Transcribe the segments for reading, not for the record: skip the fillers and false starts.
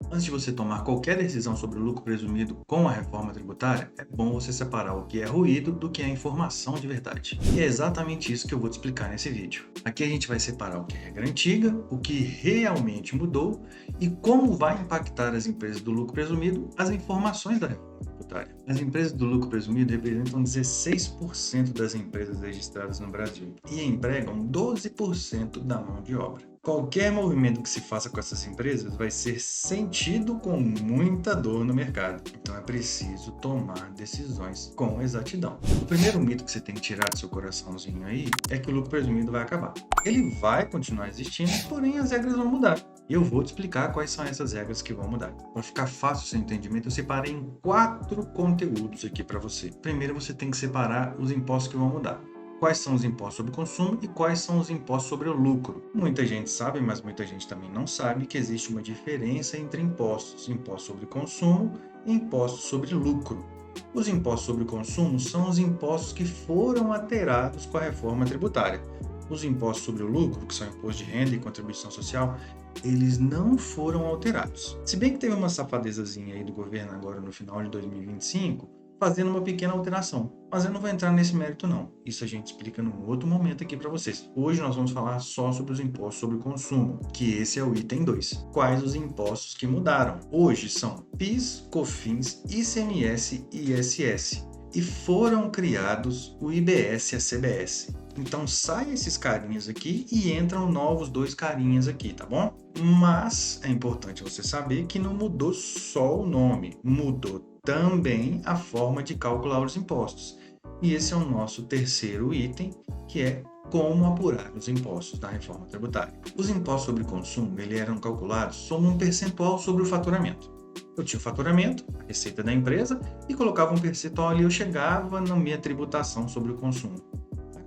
Antes de você tomar qualquer decisão sobre o lucro presumido com a reforma tributária, é bom você separar o que é ruído do que é informação de verdade. E é exatamente isso que eu vou te explicar nesse vídeo. Aqui a gente vai separar o que é regra antiga, o que realmente mudou e como vai impactar as empresas do lucro presumido as informações da reforma tributária. As empresas do lucro presumido representam 16% das empresas registradas no Brasil e empregam 12% da mão de obra. Qualquer movimento que se faça com essas empresas vai ser sentido com muita dor no mercado. Então é preciso tomar decisões com exatidão. O primeiro mito que você tem que tirar do seu coraçãozinho aí é que o lucro presumido vai acabar. Ele vai continuar existindo, porém as regras vão mudar. E eu vou te explicar quais são essas regras que vão mudar. Para ficar fácil o seu entendimento, eu separei em 4 conteúdos aqui para você. Primeiro, você tem que separar os impostos que vão mudar. Quais são os impostos sobre o consumo e quais são os impostos sobre o lucro. Muita gente sabe, mas muita gente também não sabe que existe uma diferença entre impostos. Imposto sobre consumo e impostos sobre lucro. Os impostos sobre o consumo são os impostos que foram alterados com a reforma tributária. Os impostos sobre o lucro, que são imposto de renda e contribuição social, eles não foram alterados. Se bem que teve uma safadezazinha aí do governo agora no final de 2025, fazendo uma pequena alteração. Mas eu não vou entrar nesse mérito não. Isso a gente explica num outro momento aqui para vocês. Hoje nós vamos falar só sobre os impostos sobre o consumo, que esse é o item 2. Quais os impostos que mudaram? Hoje são PIS, COFINS, ICMS e ISS. E foram criados o IBS e a CBS. Então sai esses carinhas aqui e entram novos 2 carinhas aqui, tá bom? Mas é importante você saber que não mudou só o nome, mudou também a forma de calcular os impostos. E esse é o nosso terceiro item, que é como apurar os impostos da reforma tributária. Os impostos sobre consumo eram calculados sob um percentual sobre o faturamento. Eu tinha o faturamento, a receita da empresa, e colocava um percentual ali, eu chegava na minha tributação sobre o consumo.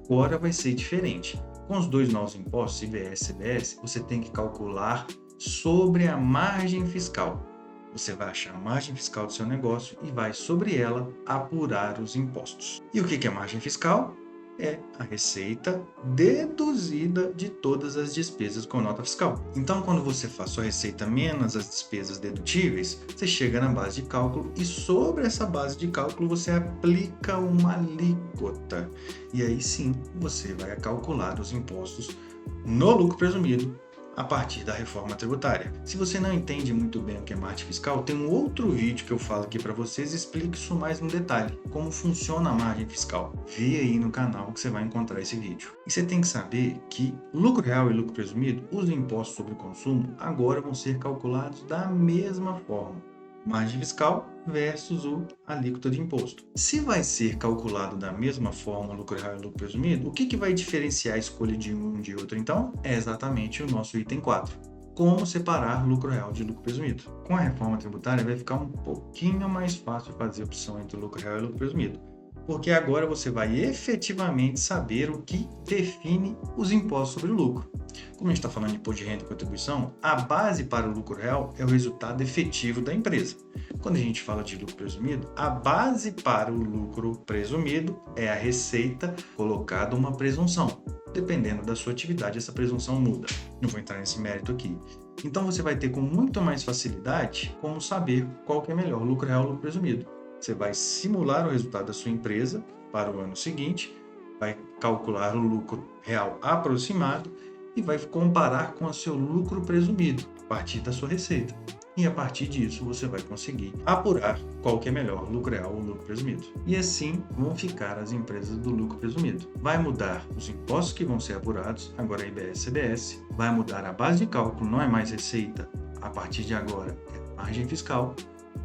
Agora vai ser diferente. Com os 2 novos impostos, IBS e CBS, você tem que calcular sobre a margem fiscal. Você vai achar a margem fiscal do seu negócio e vai, sobre ela, apurar os impostos. E o que é margem fiscal? É a receita deduzida de todas as despesas com nota fiscal. Então, quando você faz sua receita menos as despesas dedutíveis, você chega na base de cálculo e sobre essa base de cálculo você aplica uma alíquota. E aí sim, você vai calcular os impostos no lucro presumido a partir da reforma tributária. Se você não entende muito bem o que é margem fiscal, tem um outro vídeo que eu falo aqui para vocês e explico isso mais no detalhe, como funciona a margem fiscal. Vê aí no canal que você vai encontrar esse vídeo. E você tem que saber que lucro real e lucro presumido, os impostos sobre o consumo, agora vão ser calculados da mesma forma. Margem fiscal versus a alíquota de imposto. Se vai ser calculado da mesma forma o lucro real e o lucro presumido, o que vai diferenciar a escolha de um de outro então? É exatamente o nosso item 4. Como separar lucro real de lucro presumido. Com a reforma tributária vai ficar um pouquinho mais fácil fazer opção entre lucro real e lucro presumido, porque agora você vai efetivamente saber o que define os impostos sobre o lucro. Como a gente está falando de imposto de renda e contribuição, a base para o lucro real é o resultado efetivo da empresa. Quando a gente fala de lucro presumido, a base para o lucro presumido é a receita colocada uma presunção. Dependendo da sua atividade, essa presunção muda. Não vou entrar nesse mérito aqui. Então você vai ter com muito mais facilidade como saber qual que é melhor, lucro real ou lucro presumido. Você vai simular o resultado da sua empresa para o ano seguinte, vai calcular o lucro real aproximado e vai comparar com o seu lucro presumido a partir da sua receita. E a partir disso você vai conseguir apurar qual que é melhor, lucro real ou lucro presumido. E assim vão ficar as empresas do lucro presumido. Vai mudar os impostos que vão ser apurados, agora é IBS e CBS, vai mudar a base de cálculo, não é mais receita, a partir de agora é margem fiscal,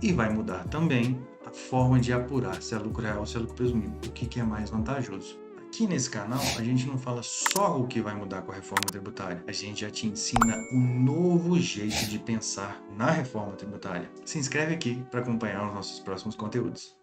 e vai mudar também a forma de apurar se é lucro real ou se é lucro presumido, o que é mais vantajoso. Aqui nesse canal, a gente não fala só o que vai mudar com a reforma tributária, a gente já te ensina um novo jeito de pensar na reforma tributária. Se inscreve aqui para acompanhar os nossos próximos conteúdos.